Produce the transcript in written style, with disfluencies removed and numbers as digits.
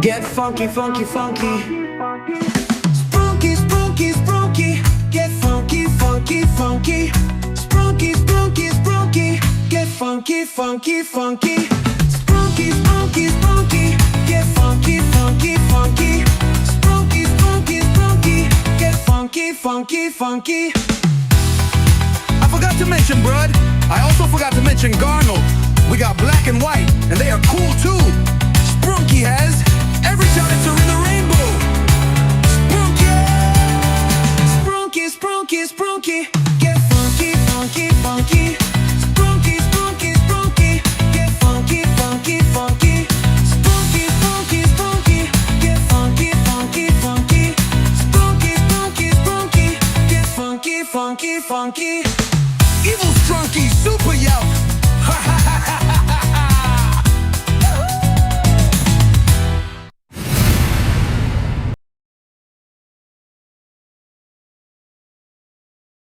Get funky, funky, funky. Sprunky, sprunky, sprunky. Get funky, funky, funky. Sprunky, sprunky, sprunky. Get funky, funky, funky. Sprunky, sprunky, sprunky. Get funky, funky, funky. Sprunky, sprunky, sprunky. Get funky, funky, funky. I forgot to mention Brud. I also forgot to mention Garnell. We got Black and White, and they are cool too. Sprunky has every silencer in the rainbow. Sprunky, sprunky, sprunky, sprunky. Get funky, funky, funky. Sprunky, sprunky, sprunky. Get funky, funky, funky. Sprunky, sprunky, sprunky. Get funky, funky, funky. Sprunky, sprunky, sprunky. Get funky, funky, funky. Evil Sprunky, super